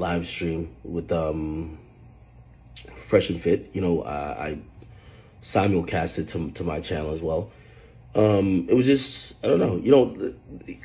live stream with Fresh and Fit. You know, I simulcast it to my channel as well. It was just, I don't know. You know,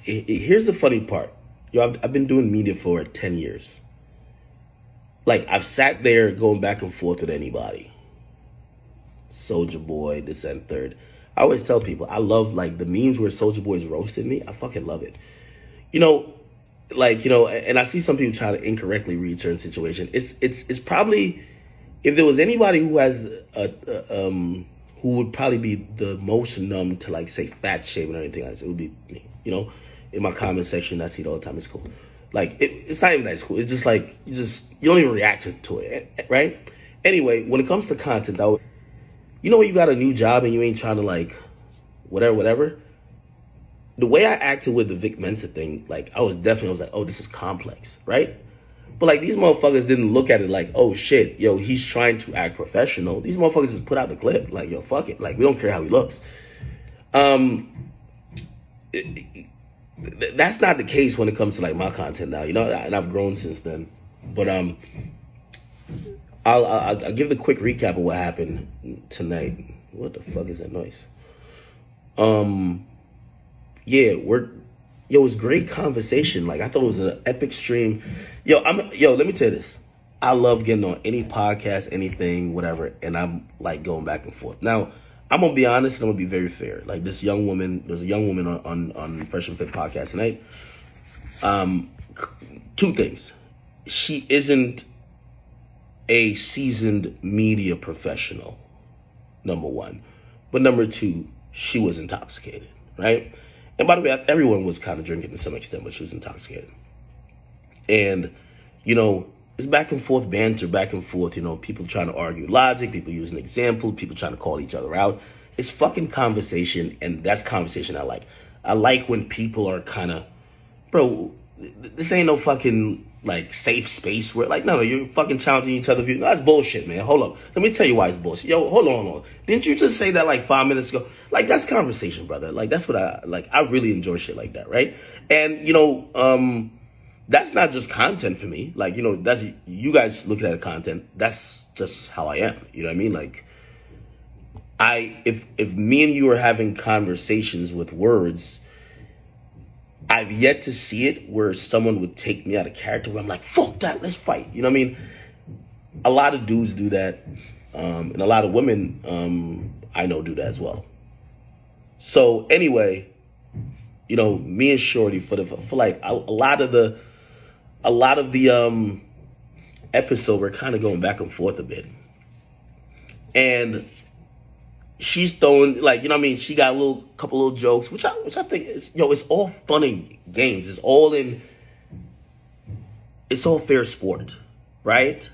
here's the funny part. You know, I've been doing media for 10 years. Like, I've sat there going back and forth with anybody. Soulja Boy, this and third. I always tell people, I love, like, the memes where Soulja Boy's roasting me. I fucking love it. You know, like, you know, and I see some people try to incorrectly read certain situation. It's probably, if there was anybody who has, who would probably be the most numb to, like, say, fat shaming or anything like that, it would be me. You know, in my comment section, I see it all the time. It's cool. Like, it's not even that it's cool. It's just like, you don't even react to it, right? Anyway, when it comes to content, though, you know when you got a new job and you ain't trying to, like, whatever. The way I acted with the Vic Mensa thing, like, I was like, oh, this is complex, right? But, like, these motherfuckers didn't look at it like, oh, shit, yo, he's trying to act professional. These motherfuckers just put out the clip. Like, yo, fuck it. Like, we don't care how he looks. That's not the case when it comes to, like, my content now, you know, and I've grown since then. But I'll give the quick recap of what happened tonight. What the fuck is that noise? Yeah, it was great conversation. Like, I thought it was an epic stream. Yo, let me tell you this. I love getting on any podcast, anything, whatever, and I'm, like, going back and forth. Now, I'm going to be honest and I'm going to be very fair. Like, there's a young woman on Fresh and Fit podcast tonight. Two things. She isn't a seasoned media professional, number one. But number two, she was intoxicated, right? And by the way, everyone was kind of drinking to some extent, but she was intoxicated. And, you know, it's back and forth banter, back and forth, you know, people trying to argue logic, people using example, people trying to call each other out. It's fucking conversation, and that's conversation I like. I like when people are kind of, bro, this ain't no fucking, like, safe space where, like, no, you're fucking challenging each other. No, that's bullshit, man. Hold up. Let me tell you why it's bullshit. Yo, hold on. Didn't you just say that, like, 5 minutes ago? Like, that's conversation, brother. Like, that's what I really enjoy shit like that, right? And, you know, that's not just content for me. Like, you know, that's, you guys looking at the content, that's just how I am. You know what I mean? Like, if me and you are having conversations with words, I've yet to see it where someone would take me out of character where I'm like, fuck that, let's fight. You know what I mean? A lot of dudes do that. And a lot of women, I know, do that as well. So anyway, you know, me and Shorty for like a lot of the episode, we're kind of going back and forth a bit. And she's throwing, like, you know what I mean? She got a couple little jokes, which I think is, yo, it's all fun and games. It's all fair sport, right?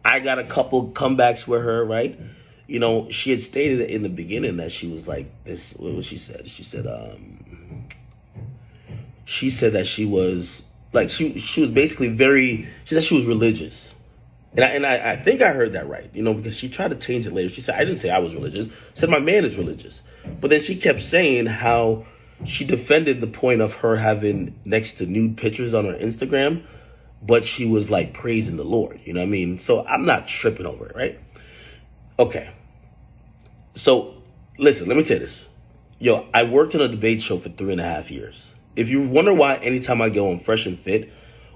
I got a couple comebacks with her, right? You know, she had stated in the beginning that she was like this. What was she said? She said that she was like, she was basically she said she was religious. And I think I heard that right, you know, because she tried to change it later. She said, I didn't say I was religious. I said my man is religious. But then she kept saying how she defended the point of her having next to nude pictures on her Instagram, but she was, like, praising the Lord. You know what I mean? So I'm not tripping over it, right? Okay. So, listen, let me tell you this. Yo, I worked on a debate show for 3.5 years. If you wonder why anytime I go on Fresh and Fit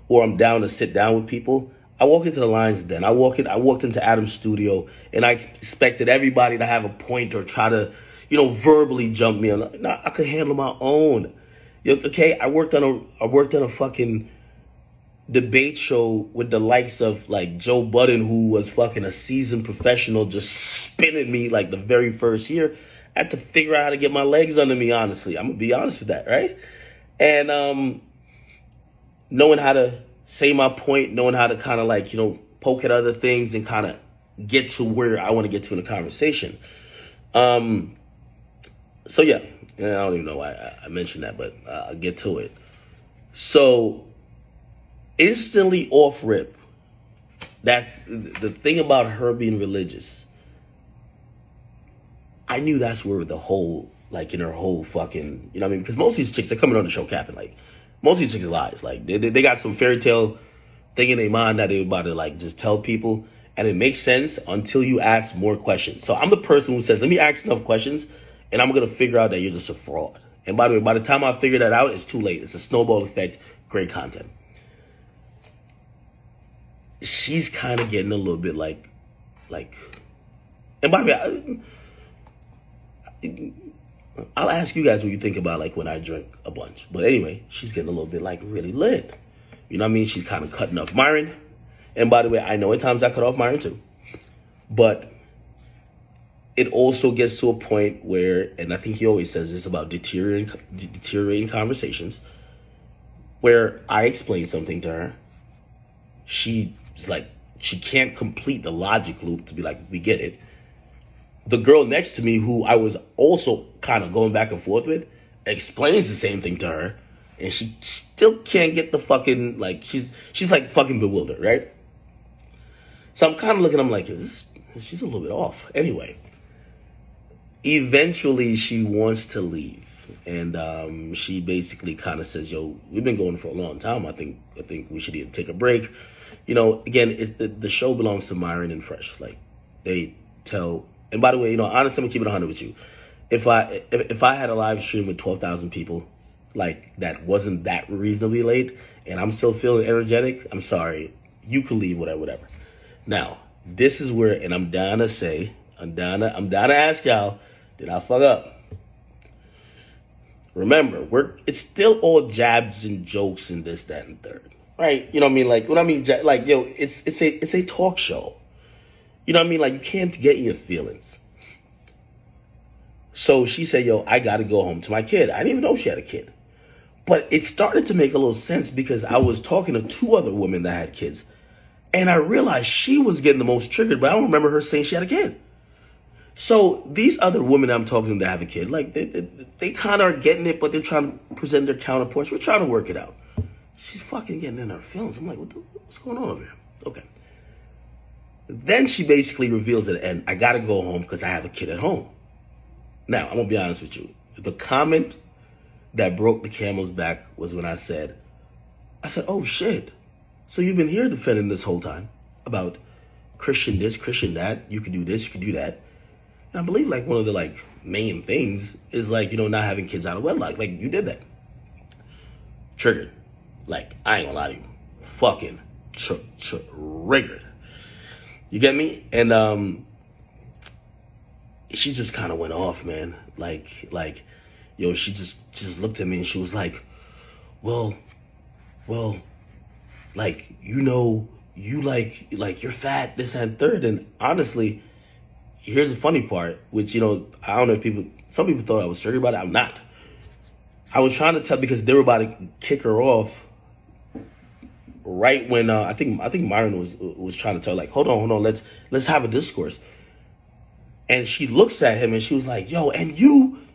or I'm down to sit down with people, I walk into the Lions Den. I walked into Adam's studio, and I expected everybody to have a point or try to, you know, verbally jump me. Like, nah, I could handle my own. Okay, I worked on a fucking debate show with the likes of, like, Joe Budden, who was fucking a seasoned professional, just spinning me like the very first year. I had to figure out how to get my legs under me, honestly. I'm gonna be honest with that, right? And knowing how to say my point, knowing how to kind of, like, you know, poke at other things and kind of get to where I want to get to in the conversation. So yeah, I don't even know why I mentioned that, but I'll get to it. So instantly off rip, that the thing about her being religious, I knew that's where the whole, like, in her whole fucking, you know what I mean? Because most of these chicks, they're coming on the show capping, like, most of these chicks are lies. Like, they got some fairy tale thinking in their mind that they're about to like just tell people, and it makes sense until you ask more questions. So I'm the person who says, let me ask enough questions, and I'm going to figure out that you're just a fraud. And by the way, by the time I figure that out, it's too late. It's a snowball effect. Great content. She's kind of getting a little bit like, and by the way, I'll ask you guys what you think about like when I drink a bunch. But anyway, she's getting a little bit like really lit. You know what I mean? She's kind of cutting off Myron. And by the way, I know at times I cut off Myron too. But it also gets to a point where, and I think he always says this about deteriorating conversations, where I explain something to her. She's like, she can't complete the logic loop to be like, we get it. The girl next to me, who I was also kind of going back and forth with, explains the same thing to her, and she still can't get the fucking, like, she's like fucking bewildered, right? So I'm kind of looking, I'm like, she's a little bit off. Anyway, eventually she wants to leave, and she basically kind of says, yo, we've been going for a long time. I think we should either take a break. You know, again, it's the show belongs to Myron and Fresh. Like, they tell. And by the way, you know, honestly, I'm gonna keep it 100 with you. If I had a live stream with 12,000 people, like that wasn't that reasonably late, and I'm still feeling energetic, I'm sorry. You could leave, whatever. Now, this is where, and I'm down to ask y'all, did I fuck up? Remember, it's still all jabs and jokes and this, that, and third, right? You know what I mean? Like, what I mean, like, yo, it's a talk show. You know what I mean? Like, you can't get in your feelings. So she said, yo, I got to go home to my kid. I didn't even know she had a kid. But it started to make a little sense because I was talking to two other women that had kids. And I realized she was getting the most triggered, but I don't remember her saying she had a kid. So these other women I'm talking to that have a kid, like, they kind of are getting it, but they're trying to present their counterpoints. We're trying to work it out. She's fucking getting in her feelings. I'm like, what's going on over here? Okay. Then she basically reveals at the end, I got to go home because I have a kid at home. Now, I'm going to be honest with you. The comment that broke the camel's back was when I said, oh, shit. So you've been here defending this whole time about Christian this, Christian that. You could do this, you could do that. And I believe like one of the like main things is like, you know, not having kids out of wedlock. Like, you did that. Triggered. Like, I ain't gonna lie to you. Fucking triggered. You get me? And she just kind of went off, man. Like, yo, she just looked at me and she was like, well, like, you know, you like you're fat, this and third. And honestly, here's the funny part, which, you know, I don't know if some people thought I was triggered about it. I'm not. I was trying to tell because they were about to kick her off right when I think Myron was trying to tell, like, hold on, let's have a discourse. And she looks at him and she was like, yo, and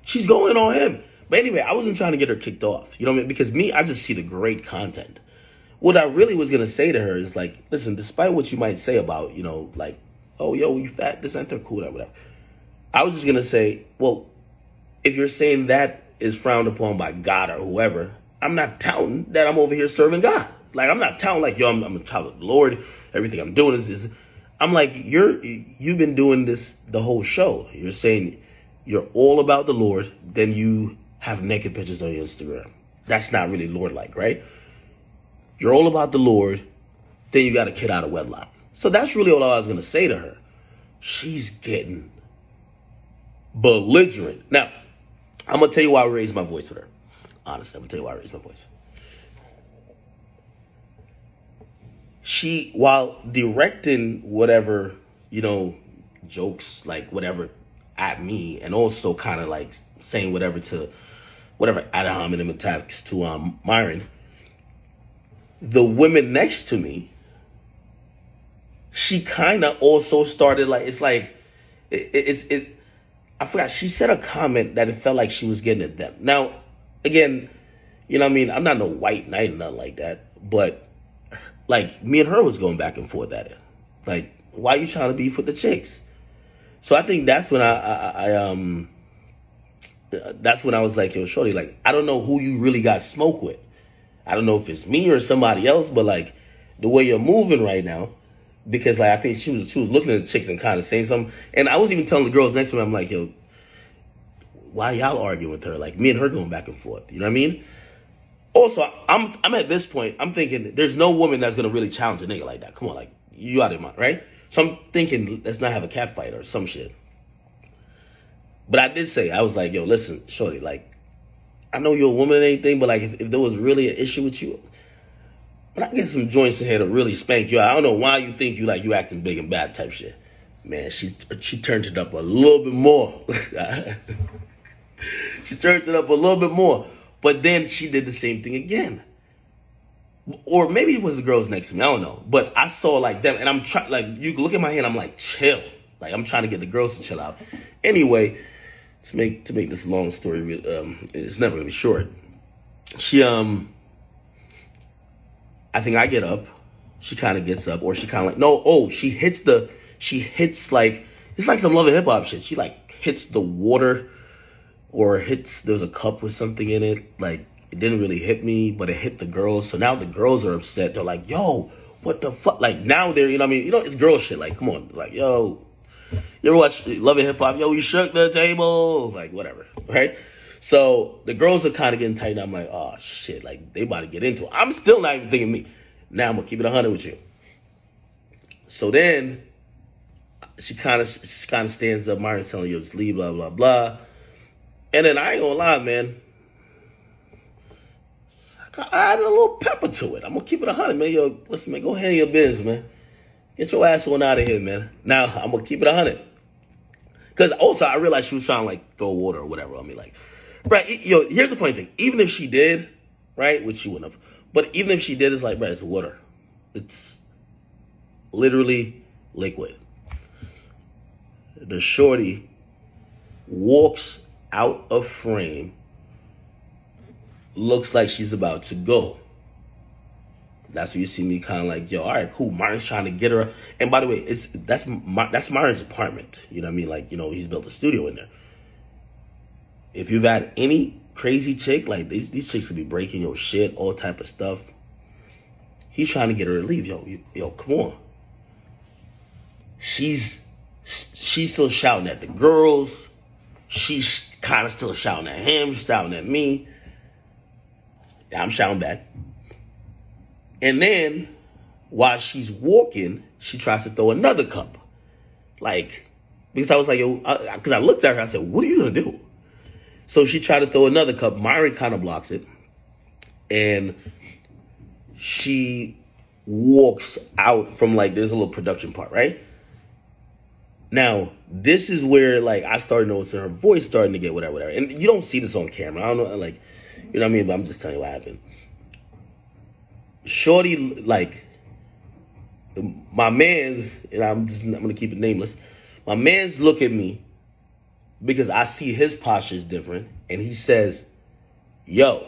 she's going on him. But anyway, I wasn't trying to get her kicked off. You know what I mean? Because I just see the great content. What I really was going to say to her is like, listen, despite what you might say about, you know, like, oh, yo, you fat, this and that, cool, whatever. I was just going to say, well, if you're saying that is frowned upon by God or whoever, I'm not touting that I'm over here serving God. Like, I'm not touting like, yo, I'm a child of the Lord. Everything I'm doing is I'm like, you've been doing this the whole show. You're saying you're all about the Lord, then you have naked pictures on your Instagram. That's not really Lord-like, right? You're all about the Lord, then you got a kid out of wedlock. So that's really all I was going to say to her. She's getting belligerent. Now, I'm going to tell you why I raised my voice with her. Honestly, I'm going to tell you why I raised my voice. She, while directing whatever, you know, jokes, like whatever at me, and also kind of like saying whatever ad hominem attacks to Myron, the women next to me, she kind of also started like, it's like, it's I forgot, she said a comment that it felt like she was getting at them. Now, again, you know what I mean? I'm not no white knight or nothing like that, but like, me and her was going back and forth at it. Like, why are you trying to beef with the chicks? So I think that's when that's when I was like, yo, shorty, like, I don't know who you really got smoke with. I don't know if it's me or somebody else, but like, the way you're moving right now, because like I think she was looking at the chicks and kind of saying something. And I was even telling the girls next to me, I'm like, yo, why y'all arguing with her? Like me and her going back and forth. You know what I mean? Also, I'm at this point, I'm thinking there's no woman that's gonna really challenge a nigga like that. Come on, like you out of your mind, right? So I'm thinking let's not have a cat fight or some shit. But I did say, I was like, yo, listen, shorty, like, I know you're a woman and anything, but like if there was really an issue with you, but I get some joints in here to really spank you out. I don't know why you think you acting big and bad type shit. Man, she turned it up a little bit more. She turned it up a little bit more. But then she did the same thing again. Or maybe it was the girls next to me. I don't know. But I saw like them, and I'm trying, like, you can look at my hand, I'm like, chill. Like, I'm trying to get the girls to chill out. Anyway, to make this long story, it's never gonna be short. She, I think I get up. She kind of gets up, or she kind of like, no, oh, she hits like, it's like some Love and Hip Hop shit. She like hits the water, or there's a cup with something in it. Like, it didn't really hit me, but it hit the girls. So now the girls are upset. They're like, yo, what the fuck? Like, now they're, you know what I mean? You know, it's girl shit. Like, come on. It's like, yo, you ever watch Love and Hip Hop? Yo, you shook the table. Like, whatever, right? So the girls are kind of getting tight. I'm like, oh, shit. Like, they about to get into it. I'm still not even thinking me. Now I'm going to keep it 100 with you. So then she kind of stands up. Myron's telling you, just leave, blah, blah, blah. And then I ain't going to lie, man. I added a little pepper to it. I'm going to keep it 100, man. Yo, listen, man, go handle your business, man. Get your ass on out of here, man. Now, I'm going to keep it 100. Because also, I realized she was trying to, like, throw water or whatever on me. Like, right, yo, here's the funny thing. Even if she did, right, which she wouldn't have. But even if she did, it's like, right, it's water. It's literally liquid. The shorty walks out of frame, looks like she's about to go. That's where you see me kind of like, yo, all right, cool. Martin's trying to get her. And by the way, that's Martin's apartment. You know what I mean? Like, you know, he's built a studio in there. If you've had any crazy chick, like these chicks could be breaking your shit, all type of stuff. He's trying to get her to leave. Yo, come on. She's still shouting at the girls. She's kind of still shouting at him, shouting at me. I'm shouting back. And then, while she's walking, she tries to throw another cup. Like, because I was like, yo, because I looked at her, I said, what are you going to do? So she tried to throw another cup. Myron kind of blocks it. And she walks out from, like, there's a little production part, right? Now, this is where, like, I started noticing her voice starting to get whatever. And you don't see this on camera. I don't know, like, you know what I mean? But I'm just telling you what happened. Shorty, like, my man's, and I'm going to keep it nameless. My man's look at me because I see his posture is different. And he says, yo,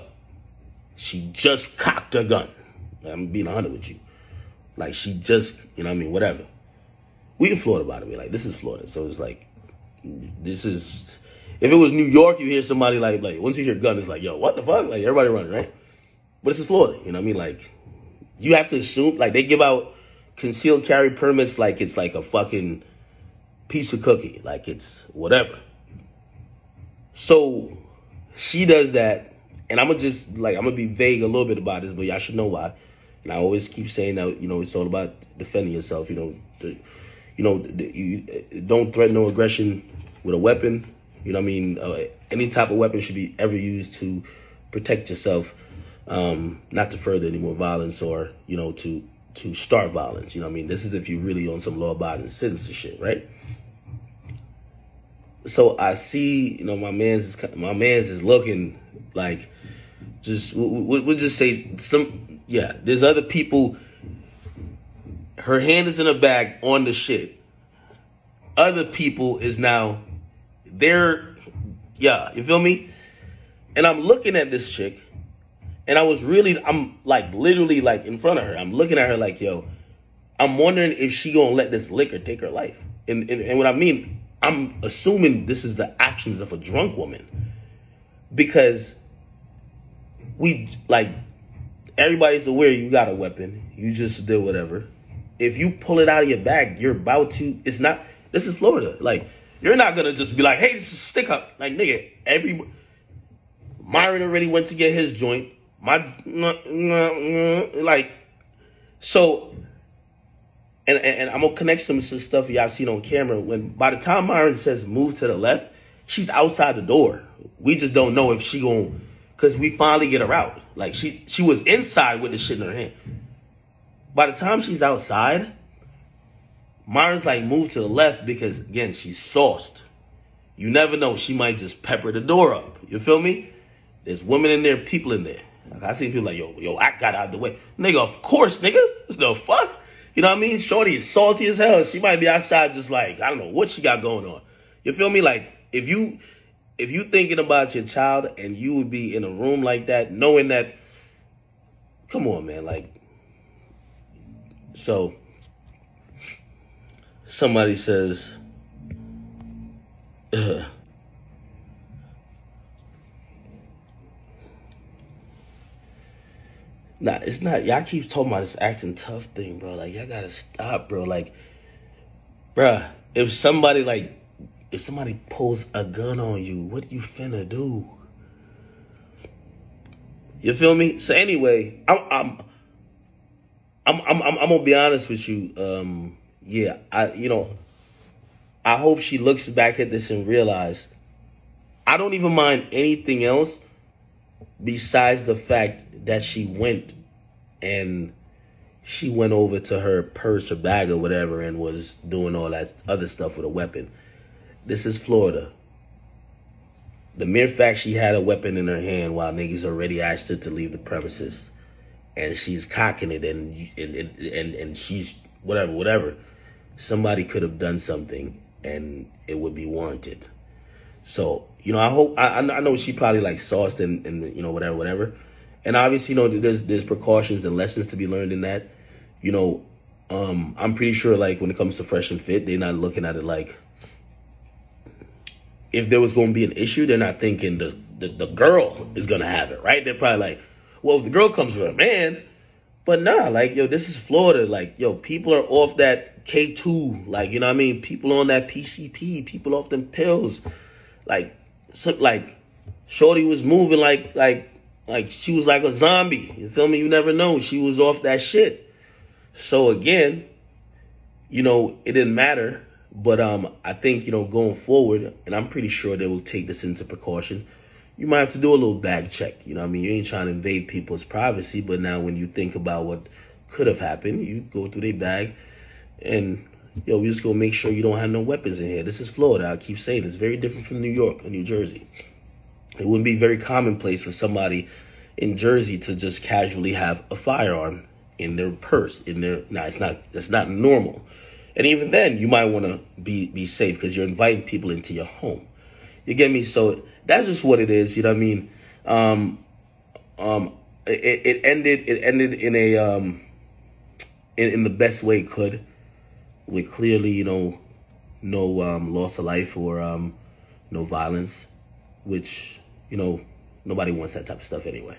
she just cocked her gun. I'm being 100 with you. Like, she just, you know what I mean? Whatever. We in Florida, by the way. Like, this is Florida. So it's like, this is, if it was New York, you hear somebody like once you hear gun, it's like, yo, what the fuck? Like, everybody running, right? But this is Florida. You know what I mean? Like, you have to assume, like, they give out concealed carry permits like it's like a fucking piece of cookie. Like, it's whatever. So she does that. And I'm going to be vague a little bit about this, but y'all should know why. And I always keep saying that, you know, it's all about defending yourself. You know, you don't threaten no aggression with a weapon. You know what I mean? Any type of weapon should be ever used to protect yourself, not to further any more violence or, you know, to start violence. You know what I mean? This is if you really on some law-abiding citizen shit, right? So I see, you know, my man's is looking like, just we'll just say some, yeah. There's other people. Her hand is in a bag on the shit. Other people is now there. Yeah, you feel me? And I'm looking at this chick, and I'm like literally like in front of her. I'm looking at her like, yo, I'm wondering if she gonna let this liquor take her life. And what I mean, I'm assuming this is the actions of a drunk woman, because we like everybody's aware you got a weapon. You just did whatever. If you pull it out of your bag, you're about to. It's not. This is Florida. Like, you're not gonna just be like, "Hey, this is a stick up." Like, nigga, Myron already went to get his joint. Like, so, and I'm gonna connect some stuff y'all seen on camera. When by the time Myron says move to the left, she's outside the door. We just don't know if she gonna, cause we finally get her out. Like, she was inside with the shit in her hand. By the time she's outside, Myron's like, move to the left because, again, she's sauced. You never know. She might just pepper the door up. You feel me? There's women in there, people in there. Like, I see people like, yo, I got out of the way. Nigga, of course, nigga. The fuck? You know what I mean? Shorty is salty as hell. She might be outside just like, I don't know what she got going on. You feel me? Like, if you thinking about your child and you would be in a room like that, knowing that, come on, man, like, so somebody says, nah, it's not. Y'all keep talking about this acting tough thing, bro. Like, y'all gotta stop, bro. Like, bruh, if somebody pulls a gun on you, what you finna do? You feel me? So anyway, I'm gonna be honest with you. Yeah, I hope she looks back at this and realize I don't even mind anything else besides the fact that she went over to her purse or bag or whatever and was doing all that other stuff with a weapon. This is Florida. The mere fact she had a weapon in her hand while niggas already asked her to leave the premises, and she's cocking it and she's whatever. Somebody could have done something and it would be warranted. So, I know she probably like sauced and whatever. And obviously, there's precautions and lessons to be learned in that. I'm pretty sure like when it comes to Fresh and Fit, they're not looking at it like if there was going to be an issue, they're not thinking the girl is going to have it, right? They're probably like, well, if the girl comes with a man, but nah, like, yo, this is Florida. Like, yo, people are off that K2, like, you know what I mean? People on that PCP, people off them pills. Like Shorty was moving like she was like a zombie. You feel me? You never know. She was off that shit. So again, it didn't matter. But I think, going forward, and I'm pretty sure they will take this into precaution, you might have to do a little bag check. You know what I mean? You ain't trying to invade people's privacy, but now when you think about what could have happened, you go through their bag and, we just gonna make sure you don't have no weapons in here. This is Florida. I keep saying it's very different from New York or New Jersey. It wouldn't be very commonplace for somebody in Jersey to just casually have a firearm in their purse, it's not normal. And even then, you might want to be safe because you're inviting people into your home. You get me? So that's just what it is. You know what I mean? It ended in a in the best way it could, with clearly no loss of life or no violence, which nobody wants that type of stuff anyway.